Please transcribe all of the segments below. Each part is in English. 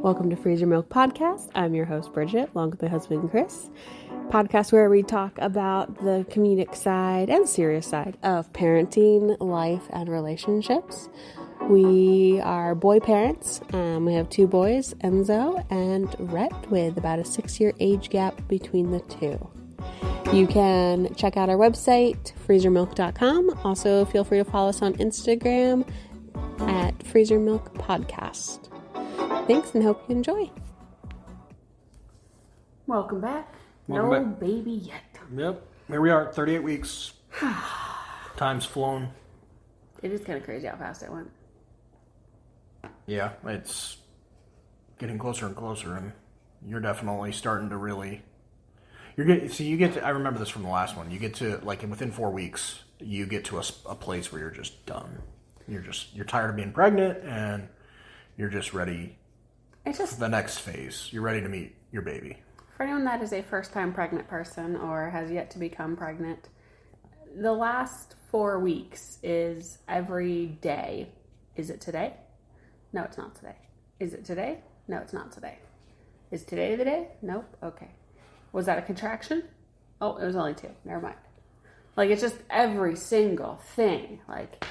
Welcome to Freeze Your Milk Podcast. I'm your host, Bridget, along with my husband, Chris. Podcast where we talk about the comedic side and serious side of parenting, life, and relationships. We are boy parents. We have two boys, Enzo and Rhett, with about a 6-year age gap between the two. You can check out our website, freezermilk.com. Also, feel free to follow us on Instagram at Freeze Your Milk Podcast. Thanks and hope you enjoy. Welcome back. Welcome back. Baby yet. Yep. Here we are, 38 weeks. Time's flown. It is kind of crazy how fast it went. Yeah, it's getting closer and closer, and you're definitely starting to really... I remember this from the last one. You get to, like, within 4 weeks, you get to a place where you're just done. You're tired of being pregnant, and you're just ready for the next phase. You're ready to meet your baby. For anyone that is a first-time pregnant person or has yet to become pregnant, the last 4 weeks is every day. Is it today? No, it's not today. Is it today? No, it's not today. Is today the day? Nope. Okay. Was that a contraction? Oh, it was only 2. Never mind. Like, it's just every single thing. Like,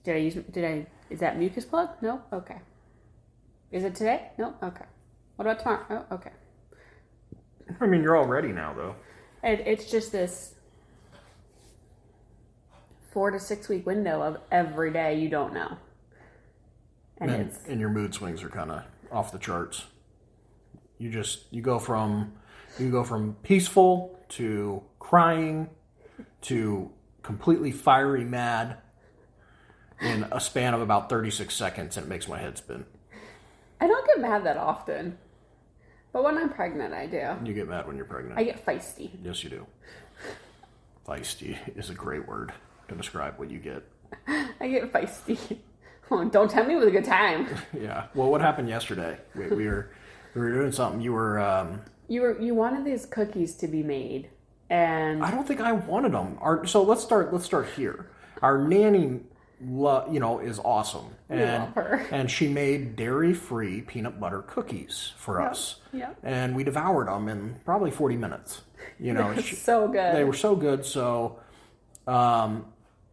is that mucus plug? No? Okay. Is it today? No? Okay. What about tomorrow? Oh, okay. I mean, you're all ready now, though. It's just this 4 to 6 week window of every day you don't know. And your mood swings are kind of off the charts. You go from peaceful to crying to completely fiery mad in a span of about 36 seconds, and it makes my head spin. I don't get mad that often. But when I'm pregnant, I do. You get mad when you're pregnant. I get feisty. Yes, you do. Feisty is a great word to describe what you get. I get feisty. Oh, don't tell me it was a good time. Yeah. Well, what happened yesterday? We were doing something. You wanted these cookies to be made, and I don't think I wanted them. So let's start here. Our nanny, is awesome, we love her. And she made dairy-free peanut butter cookies for us. Yeah. And we devoured them in probably 40 minutes. So good. They were so good. So,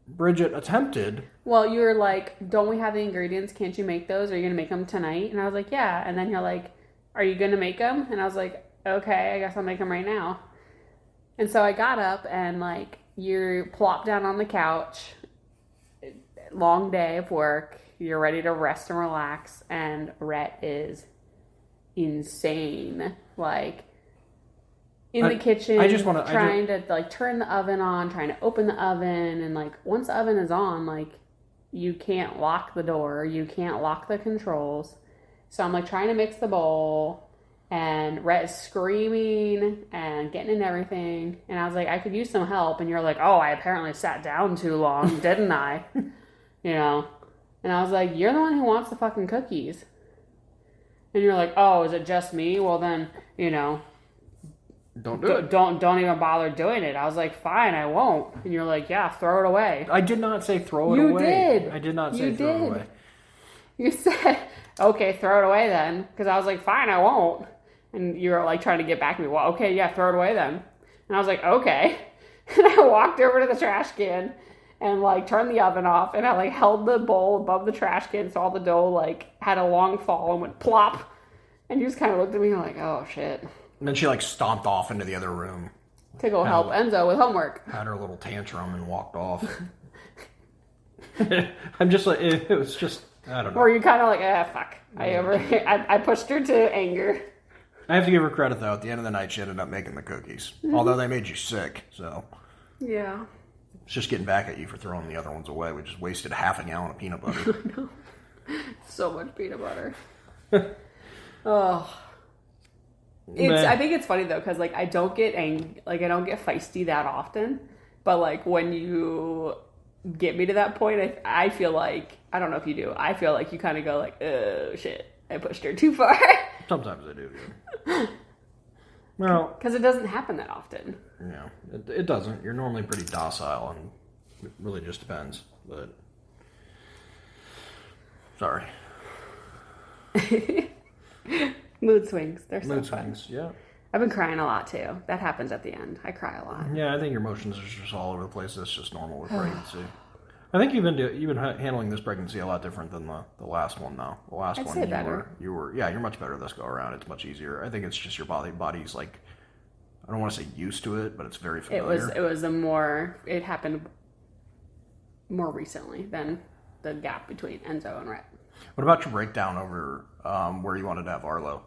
Bridget attempted. Well, you were like, "Don't we have the ingredients? Can't you make those? Are you gonna make them tonight?" And I was like, "Yeah." And then you're like, "Are you gonna make them?" And I was like, "Okay, I guess I'll make them right now." And so I got up and you plopped down on the couch. Long day of work. You're ready to rest and relax, and Rhett is insane. In the kitchen, trying to turn the oven on, trying to open the oven, and once the oven is on, you can't lock the door, you can't lock the controls. So I'm trying to mix the bowl, and Rhett is screaming and getting in everything, and I was like, I could use some help, and you're like, oh, I apparently sat down too long, didn't I? And I was like, you're the one who wants the fucking cookies. And you're like, oh, is it just me? Well, then, don't do it. Don't even bother doing it. I was like, fine, I won't. And you're like, yeah, throw it away. I did not say throw it away. You did. I did not say throw it away. You said, okay, throw it away then. Because I was like, fine, I won't. And you were trying to get back to me. Well, okay, yeah, throw it away then. And I was like, okay. And I walked over to the trash can and turned the oven off, and I held the bowl above the trash can so all the dough had a long fall and went plop. And you just kind of looked at me like, oh shit. And then she stomped off into the other room to go help Enzo with homework. Had her little tantrum and walked off. I'm just it was just, I don't know. Or you kind of fuck. I pushed her to anger. I have to give her credit though. At the end of the night, she ended up making the cookies. Mm-hmm. Although they made you sick, so. Yeah. It's just getting back at you for throwing the other ones away. We just wasted half a gallon of peanut butter. No. So much peanut butter. Oh. I think it's funny though, because I don't get I don't get feisty that often. But when you get me to that point, I feel like, I don't know if you do, I feel like you kind of go oh shit, I pushed her too far. Sometimes I do, yeah. Well, because it doesn't happen that often. Yeah, it doesn't. You're normally pretty docile, and it really just depends. But sorry. Mood swings. They're so Mood fun. swings, yeah. I've been crying a lot too. That happens at the end. I cry a lot. Yeah, I think your emotions are just all over the place. That's just normal with pregnancy. I think you've been handling this pregnancy a lot different than the last one, though. The last I'd one, say better. You're much better this go around. It's much easier. I think it's just your body's like, I don't want to say used to it, but it's very familiar. It happened more recently than the gap between Enzo and Rhett. What about your breakdown over where you wanted to have Arlo?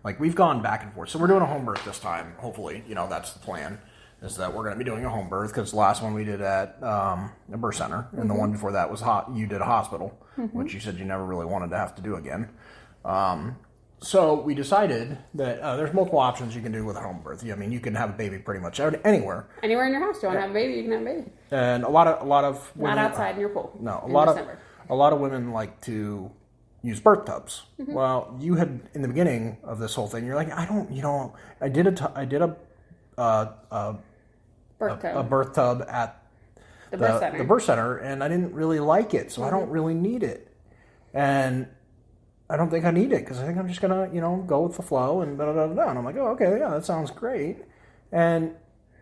Like, we've gone back and forth. So we're doing a home birth this time. Hopefully, that's the plan, is that we're going to be doing a home birth, because the last one we did at a birth center, and the one before that was you did a hospital, which you said you never really wanted to have to do again. So we decided that there's multiple options you can do with a home birth. I mean, you can have a baby pretty much anywhere. Anywhere in your house. You want to have a baby, you can have a baby. And a lot of women, not outside in your pool. No, a lot of women like to use birth tubs. Well, you had in the beginning of this whole thing, you're like, I did a birth tub at the birth center, and I didn't really like it, so I don't really need it. And I don't think I need it, because I think I'm just gonna, go with the flow and da da da da. And I'm like, oh, okay, yeah, that sounds great. And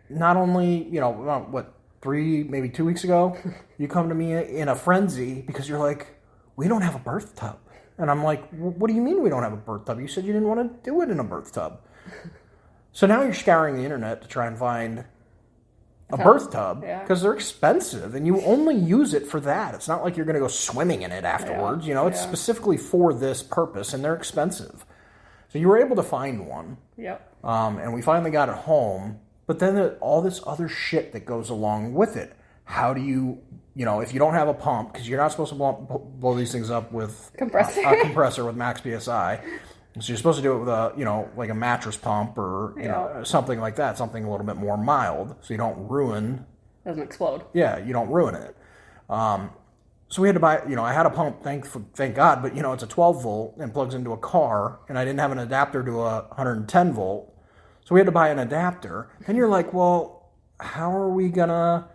not only, what, 3, maybe 2 weeks ago, you come to me in a frenzy because you're like, we don't have a birth tub. And I'm like, what do you mean we don't have a birth tub? You said you didn't want to do it in a birth tub. So now you're scouring the internet to try and find a birth tub, because they're expensive, and you only use it for that. It's not like you're going to go swimming in it afterwards. It's specifically for this purpose, and they're expensive. So you were able to find one. Yep. And we finally got it home. But then all this other shit that goes along with it. How do you, if you don't have a pump, because you're not supposed to blow these things up with a compressor with max PSI. So you're supposed to do it with like a mattress pump or something like that, something a little bit more mild, so you don't ruin. Doesn't explode. Yeah, you don't ruin it. So we had to buy. I had a pump, thank God, but it's a 12 volt and plugs into a car, and I didn't have an adapter to a 110 volt, so we had to buy an adapter. Then you're like, well, how are we gonna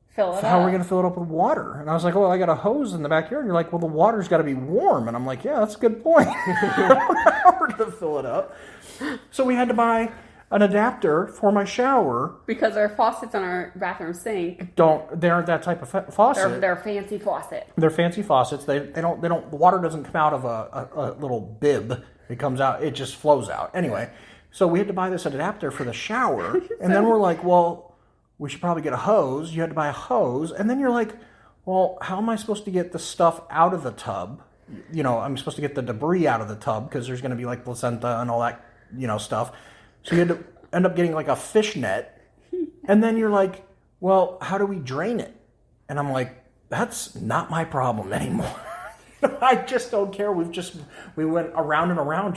fill it up with water? And I was like, well, I got a hose in the backyard. And you're like, well, the water's got to be warm. And I'm like, yeah, that's a good point. I don't know how we're going to fill it up. So we had to buy an adapter for my shower. Because our faucets on our bathroom sink they aren't that type of faucet. They're fancy faucet. They're fancy faucets. They don't, the water doesn't come out of a little bib. It comes out, it just flows out. Anyway, so we had to buy this adapter for the shower. And then we're like, well, we should probably get a hose. You had to buy a hose. And then you're like, well, how am I supposed to get the stuff out of the tub? I'm supposed to get the debris out of the tub, because there's going to be like placenta and all that, stuff. So you had to end up getting like a fish net. And then you're like, well, how do we drain it? And I'm like, that's not my problem anymore. I just don't care. We went around and around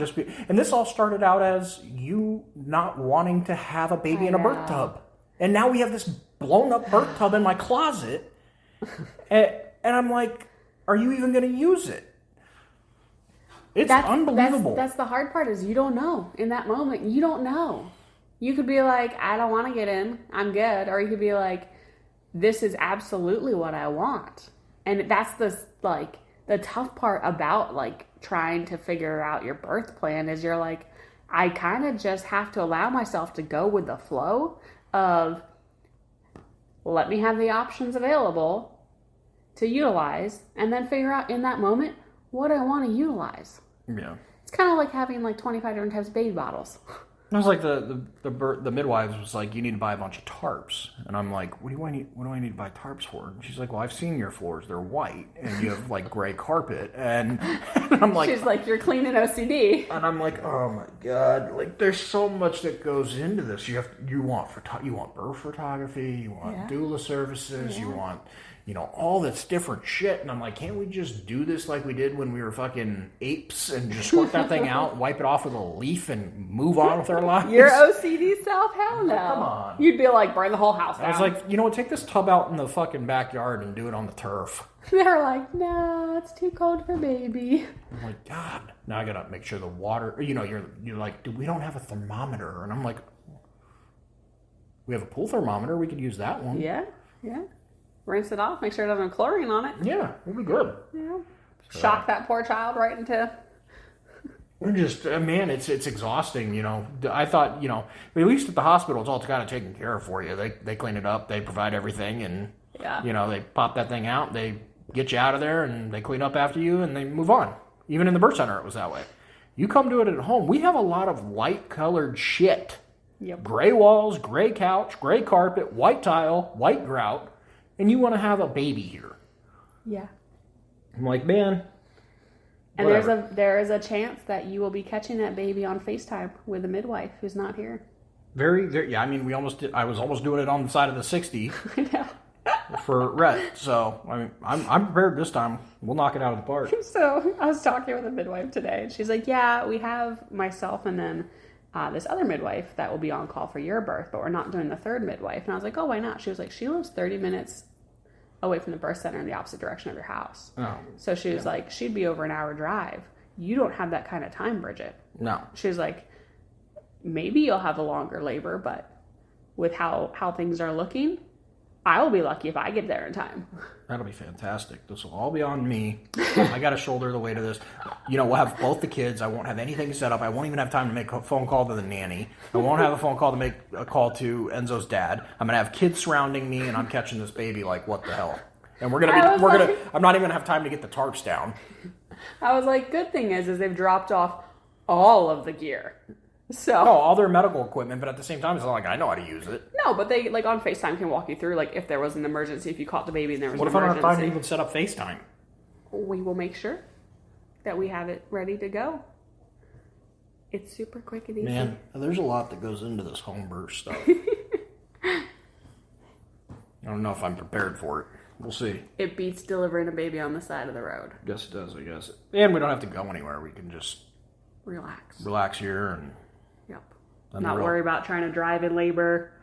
and this all started out as you not wanting to have a baby in a birth tub. And now we have this blown up birth tub in my closet. And I'm like, are you even going to use it? It's unbelievable. That's the hard part, is you don't know. In that moment, you don't know. You could be like, I don't want to get in. I'm good. Or you could be like, this is absolutely what I want. And that's the tough part about trying to figure out your birth plan, is you're like, I kind of just have to allow myself to go with the flow of, let me have the options available to utilize, and then figure out in that moment what I want to utilize. Yeah. It's kind of like having 25 different types of baby bottles. It was like the midwives was like, you need to buy a bunch of tarps. And I'm like, what do I need to buy tarps for? And she's like, well, I've seen your floors. They're white. And you have gray carpet. And I'm like... She's like, you're clean and OCD. And I'm like, oh my God. There's so much that goes into this. You want birth photography. You want doula services. You want... all this different shit. And I'm like, can't we just do this like we did when we were fucking apes and just work that thing out, wipe it off with a leaf, and move on with our lives? Your OCD self? Hell no. Come on. You'd be like, burn the whole house down. I was like, take this tub out in the fucking backyard and do it on the turf. They're like, no, it's too cold for baby. I'm like, God. Now I gotta make sure the water, you're like, dude, we don't have a thermometer. And I'm like, we have a pool thermometer. We could use that one. Yeah. Rinse it off. Make sure it doesn't have chlorine on it. Yeah, it'll be good. Yeah. Shock that poor child right into... Just man, it's exhausting. I thought at least at the hospital it's all kind of taken care of for you. They clean it up, they provide everything, and they pop that thing out, they get you out of there, and they clean up after you, and they move on. Even in the birth center, it was that way. You come to it at home. We have a lot of light colored shit. Yep. Gray walls, gray couch, gray carpet, white tile, white grout, and you want to have a baby here. Yeah. I'm like, man. And there is a chance that you will be catching that baby on FaceTime with a midwife who's not here. Yeah. I mean, I was almost doing it on the side of the 60 I know. for Rhett. So I mean, I'm prepared this time. We'll knock it out of the park. So I was talking with a midwife today, and she's like, "Yeah, we have myself and then this other midwife that will be on call for your birth, but we're not doing the third midwife." And I was like, "Oh, why not?" She was like, "She lives 30 minutes away from the birth center in the opposite direction of your house." Oh, so she was like, she'd be over an hour drive. You don't have that kind of time, Bridget. No. She was like, maybe you'll have a longer labor, but with how things are looking, I will be lucky if I get there in time. That'll be fantastic. This will all be on me. I got to shoulder the weight of this. We'll have both the kids. I won't have anything set up. I won't even have time to make a phone call to the nanny. I won't have a phone call to make a call to Enzo's dad. I'm going to have kids surrounding me, and I'm catching this baby like, what the hell? And I'm not even going to have time to get the tarps down. I was like, good thing is they've dropped off all of the gear. So all their medical equipment, but at the same time, it's not like I know how to use it. No, but they on FaceTime can walk you through if there was an emergency, if you caught the baby and there was an emergency. What if I don't have time to even set up FaceTime? We will make sure that we have it ready to go. It's super quick and easy. Man, there's a lot that goes into this home birth stuff. I don't know if I'm prepared for it. We'll see. It beats delivering a baby on the side of the road. Yes, it does, I guess. And we don't have to go anywhere. We can just relax here and not worry about trying to drive in labor.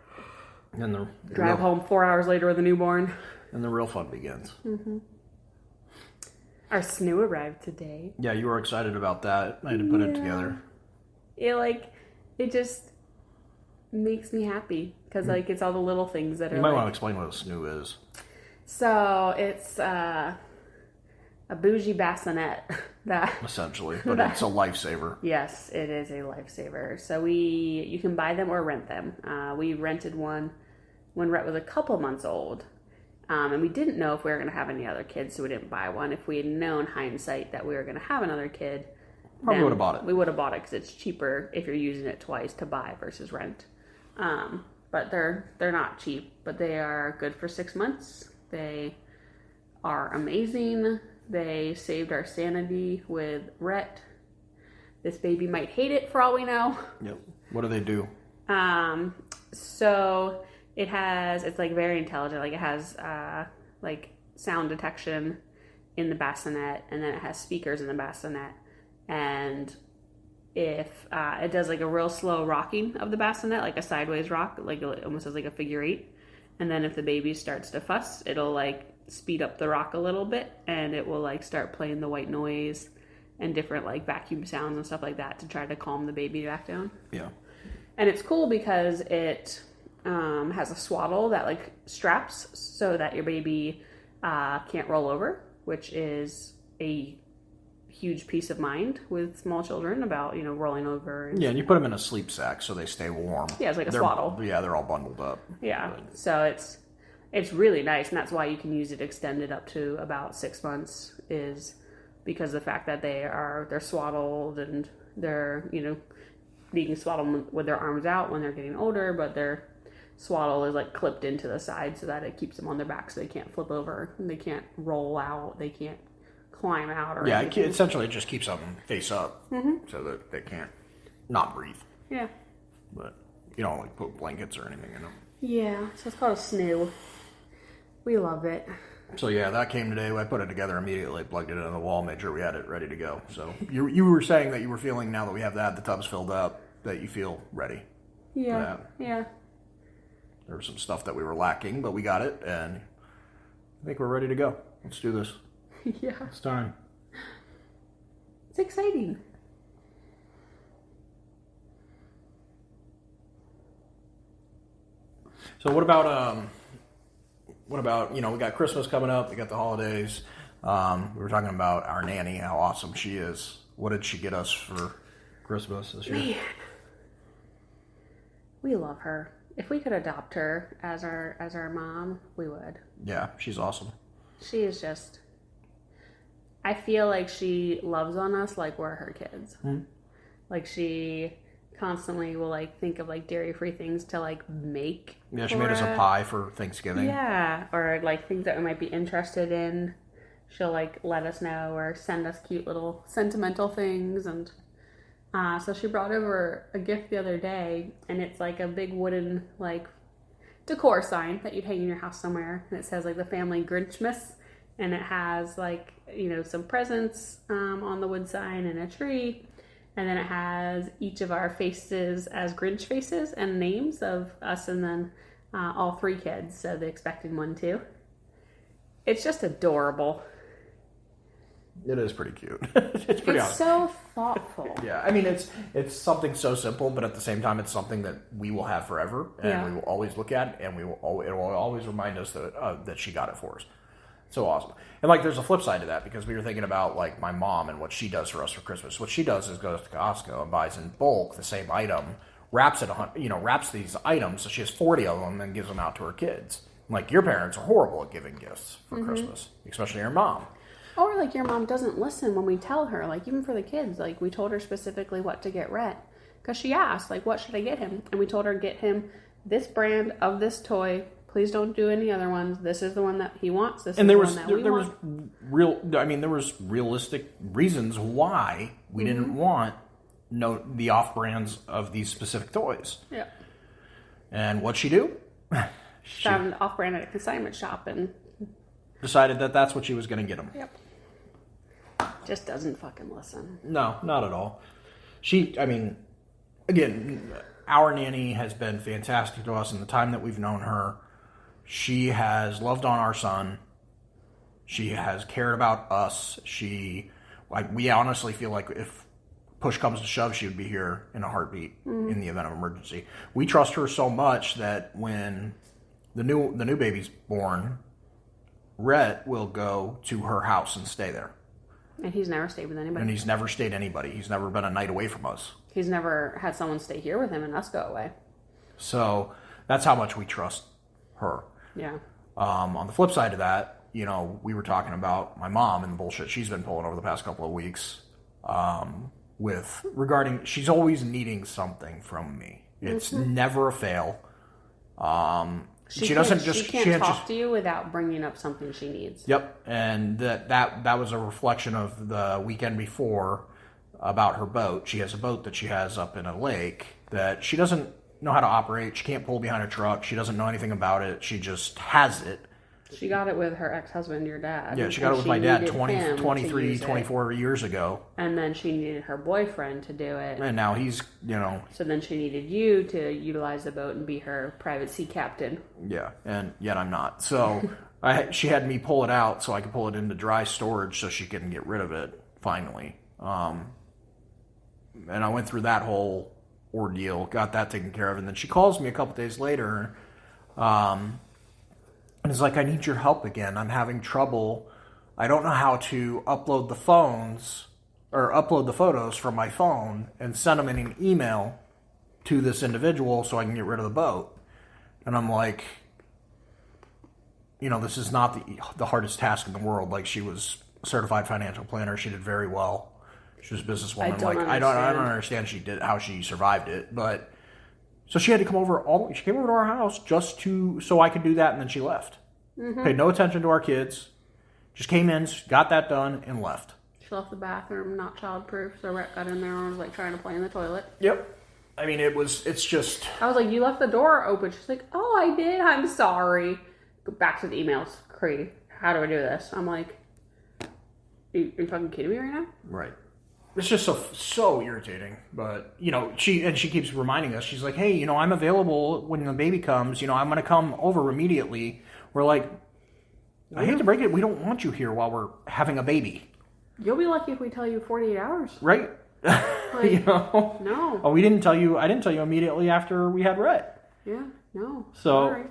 And drive home 4 hours later with a newborn. And the real fun begins. Mm-hmm. Our snoo arrived today. Yeah, you were excited about that. I had to put it together. It just makes me happy because it's all the little things that are. You might want to explain what a snoo is. So it's a bougie bassinet that essentially, but it's a lifesaver. Yes, it is a lifesaver. So you can buy them or rent them. We rented one when Rhett was a couple months old, and we didn't know if we were going to have any other kids, so we didn't buy one. If we had known hindsight that we were going to have another kid, probably would have bought it. We would have bought it because it's cheaper if you're using it twice to buy versus rent. But they're not cheap, but they are good for 6 months. They are amazing. They saved our sanity with Rhett. This baby might hate it for all we know. Yep. What do they do? So it's very intelligent. It has sound detection in the bassinet, and then it has speakers in the bassinet. And if it does a real slow rocking of the bassinet, like a sideways rock, almost as a figure eight. And then if the baby starts to fuss, it'll speed up the rock a little bit, and it will start playing the white noise and different vacuum sounds and stuff like that to try to calm the baby back down. Yeah. And it's cool because it has a swaddle that straps so that your baby can't roll over, which is a huge peace of mind with small children about rolling over. And you put them in a sleep sack so they stay warm. Yeah, it's a swaddle. Yeah, they're all bundled up. Yeah, so it's really nice, and that's why you can use it extended up to about 6 months, is because of the fact that they're swaddled, and they're being swaddled with their arms out when they're getting older, but their swaddle is clipped into the side so that it keeps them on their back so they can't flip over, and they can't roll out, they can't climb out or anything. Essentially it just keeps them face up so that they can't not breathe. Yeah. But you don't put blankets or anything in them. Yeah, so it's called a snoo. We love it. So yeah, that came today. I put it together immediately, plugged it into the wall, made sure we had it ready to go. So you were saying that you were feeling, now that we have the tubs filled up, that you feel ready. Yeah. Yeah. There was some stuff that we were lacking, but we got it, and I think we're ready to go. Let's do this. Yeah. It's time. It's exciting. So what about we got Christmas coming up, we got the holidays. We were talking about our nanny, how awesome she is. What did she get us for Christmas this year. Man. We love her. If we could adopt her as our mom, we would. Yeah, she's awesome. She is just... I feel like she loves on us like we're her kids. Mm-hmm. Like she constantly will like think of like dairy-free things to like make. Yeah, she made us a pie for Thanksgiving. Yeah, or like things that we might be interested in. She'll like let us know or send us cute little sentimental things. And so she brought over a gift the other day, and it's like a big wooden like decor sign that you'd hang in your house somewhere, and it says like the family Grinchmas, and it has like, you know, some presents on the wood sign and a tree, and then it has each of our faces as Grinch faces and names of us, and then all 3 kids, so the expected one too. It's just adorable. It is pretty cute. It's pretty awesome. So thoughtful. Yeah, I mean, it's something so simple, but at the same time, it's something that we will have forever, and we will always look at, and it will always remind us that she got it for us. So awesome. And like, there's a flip side to that, because we were thinking about like my mom and what she does for us for Christmas. What she does is goes to Costco and buys in bulk the same item, wraps these items, so she has 40 of them, and then gives them out to her kids. Like, your parents are horrible at giving gifts for Christmas, especially your mom. Or like your mom doesn't listen when we tell her, like even for the kids, like we told her specifically what to get Rhett, because she asked like, what should I get him? And we told her, get him this brand of this toy. Please don't do any other ones. This is the one that he wants. This is the one that we want. There was realistic reasons why we didn't want the off brands of these specific toys. Yeah. And what'd she do? She found an off brand at a consignment shop and decided that that's what she was going to get him. Yep. Just doesn't fucking listen. No, not at all. Again, our nanny has been fantastic to us in the time that we've known her. She has loved on our son. She has cared about us. We honestly feel like if push comes to shove, she would be here in a heartbeat in the event of emergency. We trust her so much that when the new baby's born, Rhett will go to her house and stay there. And he's never stayed with anybody. And he's never stayed anybody. He's never been a night away from us. He's never had someone stay here with him and us go away. So that's how much we trust her. Yeah. On the flip side of that, you know, we were talking about my mom and the bullshit she's been pulling over the past couple of weeks. She's always needing something from me. It's never a fail. She can't talk to you without bringing up something she needs. Yep, and that was a reflection of the weekend before about her boat. She has a boat that she has up in a lake that she doesn't know how to operate. She can't pull behind a truck. She doesn't know anything about it. She just has it. She got it with her ex-husband, your dad. Yeah, she got it with my dad 23, 24 years ago. And then she needed her boyfriend to do it. And now he's, So then she needed you to utilize the boat and be her private sea captain. Yeah, and yet I'm not. So she had me pull it out so I could pull it into dry storage so she couldn't get rid of it, finally. And I went through that whole ordeal, got that taken care of. And then she calls me a couple days later, and it's like, I need your help again. I'm having trouble. I don't know how to upload the photos from my phone and send them in an email to this individual so I can get rid of the boat. And I'm like, this is not the hardest task in the world. Like, she was a certified financial planner. She did very well. She was a businesswoman. I don't understand how she survived it, but so she had to come over she came over to our house so I could do that, and then she left. Mm-hmm. Paid no attention to our kids. Just came in, got that done, and left. She left the bathroom not childproof, so Rhett got in there and was like trying to play in the toilet. Yep. I mean, it's just... I was like, you left the door open. She's like, oh, I did. I'm sorry. Go back to the emails. Crazy. How do I do this? I'm like, are you fucking kidding me right now? Right. It's just so irritating, but she keeps reminding us. She's like, "Hey, I'm available when the baby comes. I'm going to come over immediately." We're like, "I hate to break it, we don't want you here while we're having a baby." You'll be lucky if we tell you 48 hours, right? Like, no. Oh, I didn't tell you immediately after we had Rhett. Yeah, no. So sorry.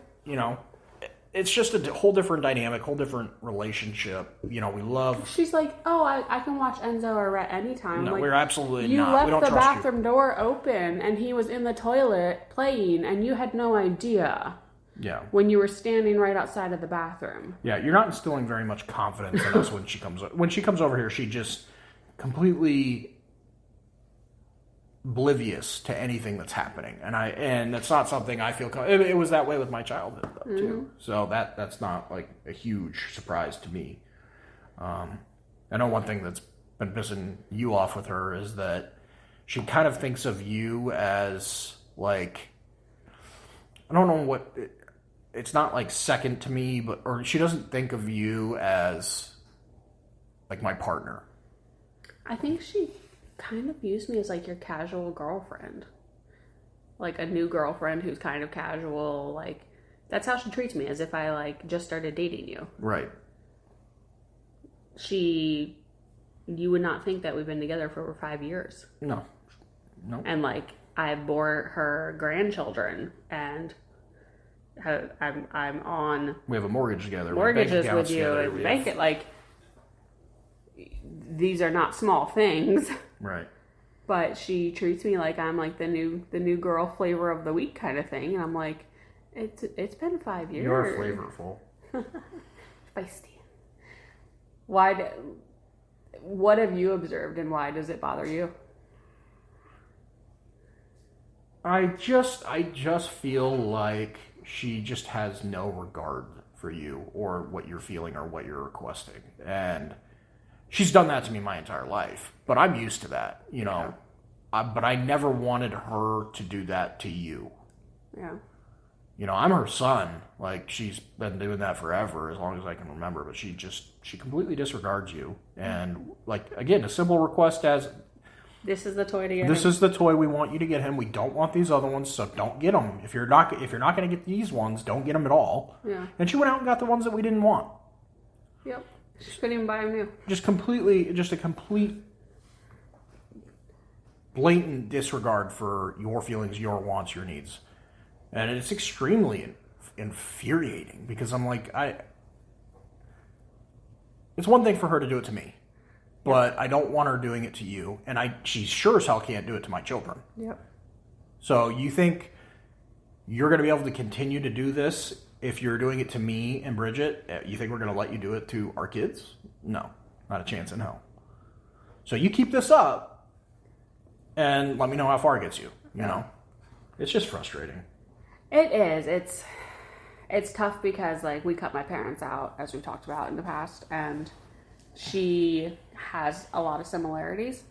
it's just a whole different dynamic, whole different relationship. We love... She's like, oh, I can watch Enzo or Rhett anytime. No, like, we're absolutely you not. left the bathroom door open, and he was in the toilet playing, and you had no idea. Yeah. When you were standing right outside of the bathroom. Yeah, you're not instilling very much confidence in us when she comes over here. She just completely oblivious to anything that's happening, and that's not something I feel. It was that way with my childhood though, too. So that's not like a huge surprise to me. I know one thing that's been pissing you off with her is that she kind of thinks of you as like, I don't know what. It's not like second to me, or she doesn't think of you as like my partner. I think she kind of views me as like your casual girlfriend. Like a new girlfriend who's kind of casual. Like, that's how she treats me, as if I like just started dating you. Right. You would not think that we've been together for over 5 years. No. And like, I bore her grandchildren, and I'm on... We have a mortgage together. Mortgages with you, and bank it, like... These are not small things. Right. But she treats me like I'm like the new girl flavor of the week kind of thing, and I'm like, it's been 5 years. You're flavorful. Feisty. What have you observed, and why does it bother you? I just feel like she just has no regard for you or what you're feeling or what you're requesting, and she's done that to me my entire life, but I'm used to that, Yeah. But I never wanted her to do that to you. Yeah. I'm her son. Like, she's been doing that forever, as long as I can remember, but she completely disregards you. And, like, again, a simple request as... This is the toy to get This him. is the toy we want you to get him. We don't want these other ones, so don't get them. If you're not going to get these ones, don't get them at all. Yeah. And she went out and got the ones that we didn't want. Yep. She couldn't even buy them new. Just a complete blatant disregard for your feelings, your wants, your needs. And it's extremely infuriating, because I'm like, it's one thing for her to do it to me, but I don't want her doing it to you, and she sure as hell can't do it to my children. Yep. So you think you're going to be able to continue to do this if you're doing it to me and Bridget? You think we're going to let you do it to our kids? No, not a chance in hell. So you keep this up, and let me know how far it gets you. You know, it's just frustrating. It is. It's tough because, like, we cut my parents out, as we've talked about in the past, and she has a lot of similarities,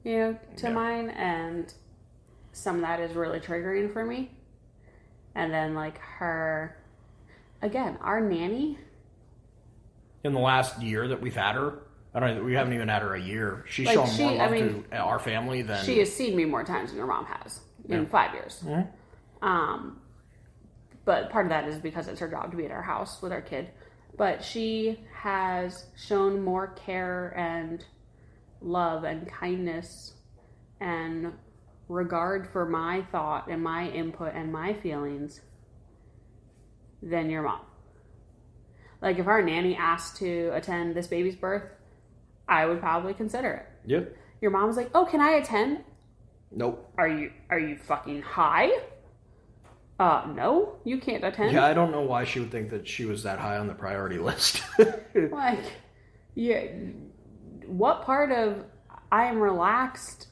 to mine, and some of that is really triggering for me. And then, like, our nanny. In the last year that we've had her, we haven't even had her a year. She's shown more love to our family than... She has seen me more times than your mom has in 5 years. Mm-hmm. But part of that is because it's her job to be at our house with our kid. But she has shown more care and love and kindness and regard for my thought and my input and my feelings than your mom. Like, if our nanny asked to attend this baby's birth, I would probably consider it. Yep. Your mom was like, "Oh, can I attend?" Nope. Are you fucking high? No, you can't attend. Yeah, I don't know why she would think that she was that high on the priority list. Like, yeah, what part of I am relaxed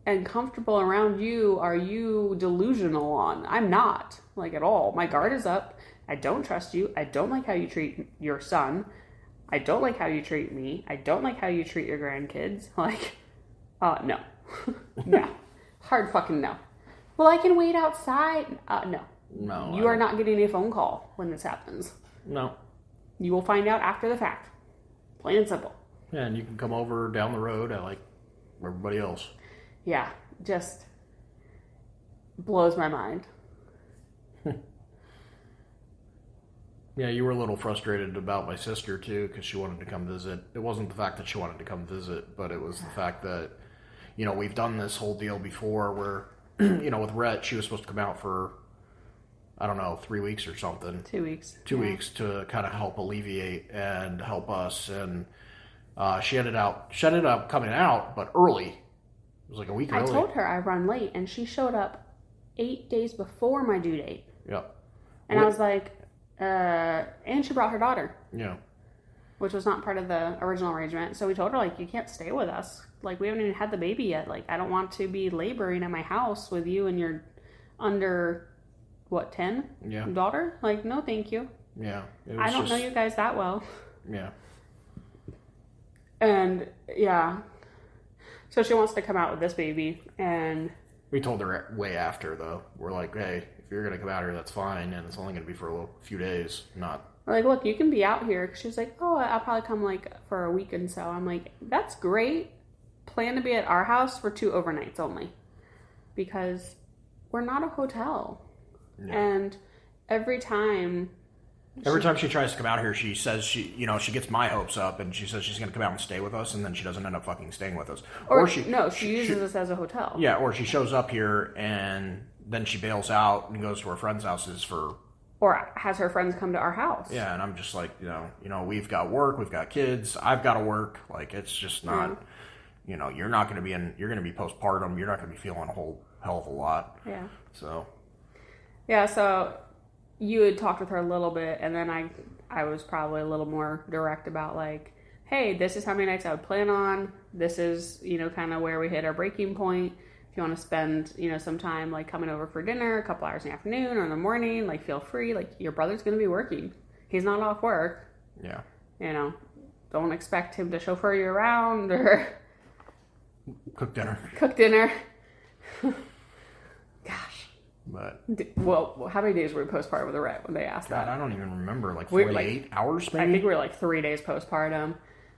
and comfortable around you are you delusional on? I'm not, like, at all. My guard is up. I don't trust you. I don't like how you treat your son. I don't like how you treat me. I don't like how you treat your grandkids. Like, no. No. Hard fucking no. Well, I can wait outside. No. No. You are not getting a phone call when this happens. No. You will find out after the fact. Plain and simple. Yeah, and you can come over down the road like everybody else. Yeah, just blows my mind. Yeah, you were a little frustrated about my sister, too, because she wanted to come visit. It wasn't the fact that she wanted to come visit, but it was the fact that, we've done this whole deal before where, with Rhett, she was supposed to come out for I don't know, 3 weeks or something. 2 weeks. 2 weeks to kind of help alleviate and help us. And she ended up coming out, but early. It was like a week early. I told her I run late, and she showed up 8 days before my due date. Yep. And I was like, and she brought her daughter. Yeah. Which was not part of the original arrangement. So we told her, like, you can't stay with us. Like, we haven't even had the baby yet. Like, I don't want to be laboring at my house with you and your under, 10? Yeah. Daughter? Like, no, thank you. Yeah. I don't know you guys that well. Yeah. And, yeah. So she wants to come out with this baby, and... We told her way after, though. We're like, hey, if you're going to come out here, that's fine, and it's only going to be for a few days, not... We're like, look, you can be out here. She's like, oh, I'll probably come, like, for a week and so. I'm like, that's great. Plan to be at our house for 2 overnights only. Because we're not a hotel. Yeah. And every time she tries to come out here, she says she gets my hopes up, and she says she's going to come out and stay with us, and then she doesn't end up fucking staying with us. Or she uses us as a hotel. Yeah, or she shows up here, and then she bails out and goes to her friends' houses for... Or has her friends come to our house. Yeah, and I'm just like, we've got work, we've got kids, I've got to work. Like, it's just not, you're not going to be you're going to be postpartum, you're not going to be feeling a whole hell of a lot. Yeah. So. Yeah, so you had talked with her a little bit, and then I was probably a little more direct about, like, hey, this is how many nights I would plan on. This is, kind of where we hit our breaking point. If you want to spend, some time, like, coming over for dinner, a couple hours in the afternoon or in the morning, like, feel free. Like, your brother's going to be working. He's not off work. Yeah. Don't expect him to chauffeur you around or... Cook dinner. Gosh. But... Well, how many days were we postpartum with Rhett when they asked that? I don't even remember. Like 48 hours, maybe? I think we were, like, 3 days postpartum.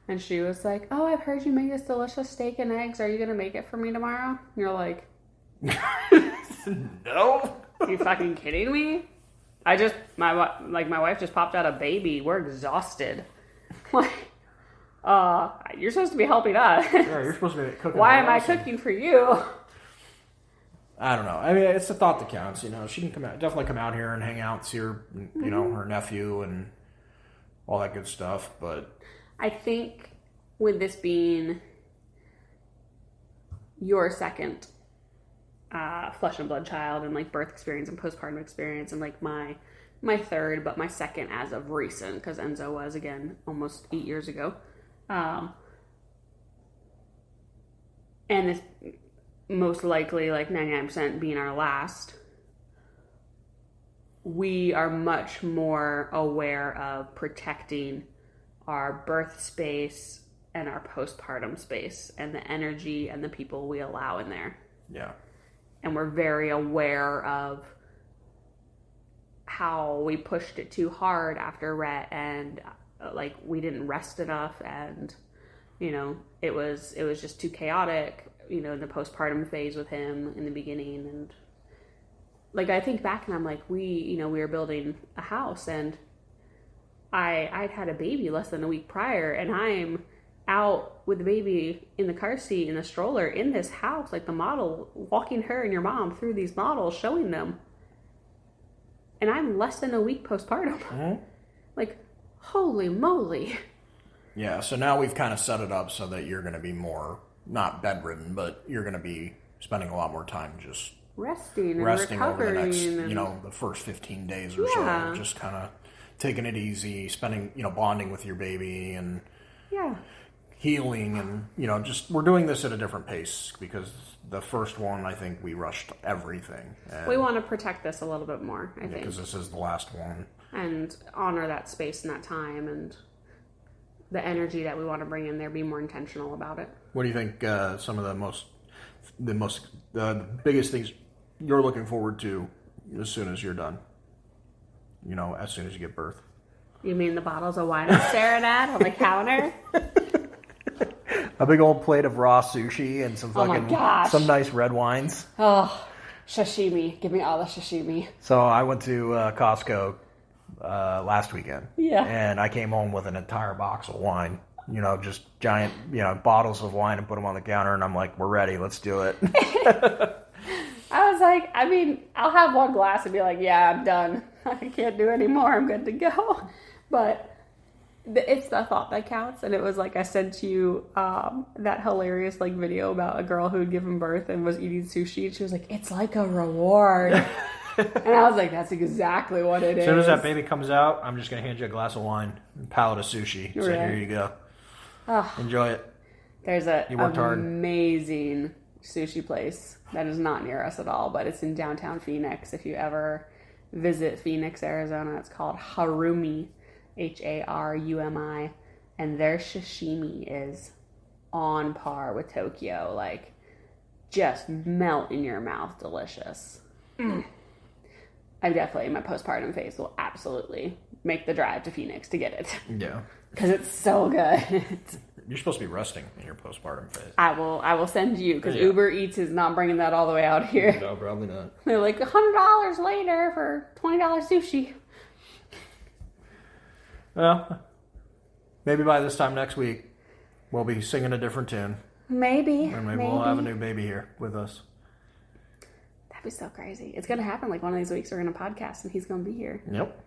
And she was like, oh, I've heard you make this delicious steak and eggs. Are you going to make it for me tomorrow? And you're like... No. Are you fucking kidding me? My wife just popped out a baby. We're exhausted. Like, you're supposed to be helping us. Yeah, you're supposed to be cooking. Why am I cooking for you? I don't know. I mean, it's the thought that counts. She can definitely come out here and hang out, see her, her nephew and all that good stuff. But I think with this being your second flesh and blood child and like birth experience and postpartum experience, and like my third, but my second as of recent, because Enzo was, again, almost 8 years ago. And this most likely, like 99% being our last, we are much more aware of protecting our birth space and our postpartum space and the energy and the people we allow in there. Yeah. And we're very aware of how we pushed it too hard after Rhett, and like we didn't rest enough, and it was just too chaotic, in the postpartum phase with him in the beginning. And like I think back and I'm like, we were building a house, and I'd had a baby less than a week prior, and I'm out with the baby in the car seat in the stroller in this house, like the model, walking her and your mom through these models, showing them, and I'm less than a week postpartum. Mm-hmm. Like, holy moly. Yeah, so now we've kind of set it up so that you're going to be more, not bedridden, but you're going to be spending a lot more time just resting over the next, the first 15 days or so. Just kind of taking it easy, spending, bonding with your baby and healing, and, just we're doing this at a different pace because the first one, I think we rushed everything. And we want to protect this a little bit more, I think. Because this is the last one. And honor that space and that time and the energy that we want to bring in there, be more intentional about it. What do you think some of the biggest things you're looking forward to as soon as you're done? As soon as you give birth. You mean the bottles of wine I'm staring at on the counter? A big old plate of raw sushi and some some nice red wines. Oh, sashimi. Give me all the sashimi. So I went to Costco last weekend. Yeah. And I came home with an entire box of wine. Just giant, bottles of wine, and put them on the counter, and I'm like, we're ready, let's do it. I was was like, I mean, I'll have one glass and be like, yeah, I'm done. I can't do anymore. I'm good to go. But it's the thought that counts. And it was like I sent you that hilarious like video about a girl who had given birth and was eating sushi. And she was like, it's like a reward. And I was like, that's exactly what it is. As soon as that baby comes out, I'm just going to hand you a glass of wine and a pallet of sushi. So right. Here you go. Oh, enjoy it. There's an hard. amazing sushi place that is not near us at all, but it's in downtown Phoenix. If you ever visit Phoenix, Arizona, it's called Harumi, Harumi, and their sashimi is on par with Tokyo, like just melt in your mouth, delicious. I definitely, in my postpartum phase, will absolutely make the drive to Phoenix to get it. Yeah. Because it's so good. You're supposed to be resting in your postpartum phase. I will send you, because Uber Eats is not bringing that all the way out here. No, probably not. They're like $100 later for $20 sushi. Well, maybe by this time next week, we'll be singing a different tune. Maybe. And maybe we'll have a new baby here with us. That'd be so crazy. It's going to happen like one of these weeks. We're going to podcast and he's going to be here. Yep.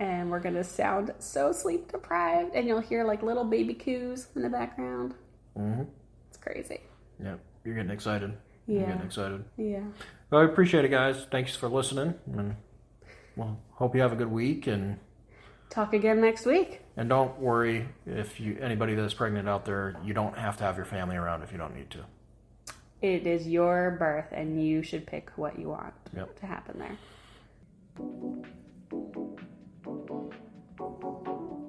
And we're going to sound so sleep deprived. And you'll hear like little baby coos in the background. Mm-hmm. It's crazy. Yep. You're getting excited. Yeah. You're getting excited. Yeah. Well, I appreciate it, guys. Thanks for listening. And well, hope you have a good week. And talk again next week. And don't worry if anybody that's pregnant out there, you don't have to have your family around if you don't need to. It is your birth, and you should pick what you want to happen there.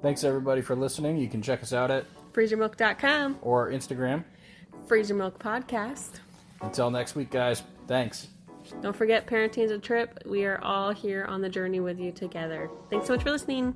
Thanks, everybody, for listening. You can check us out at freezermilk.com or Instagram. Freezer Milk Podcast. Until next week, guys. Thanks. Don't forget, parenting is a trip. We are all here on the journey with you together. Thanks so much for listening.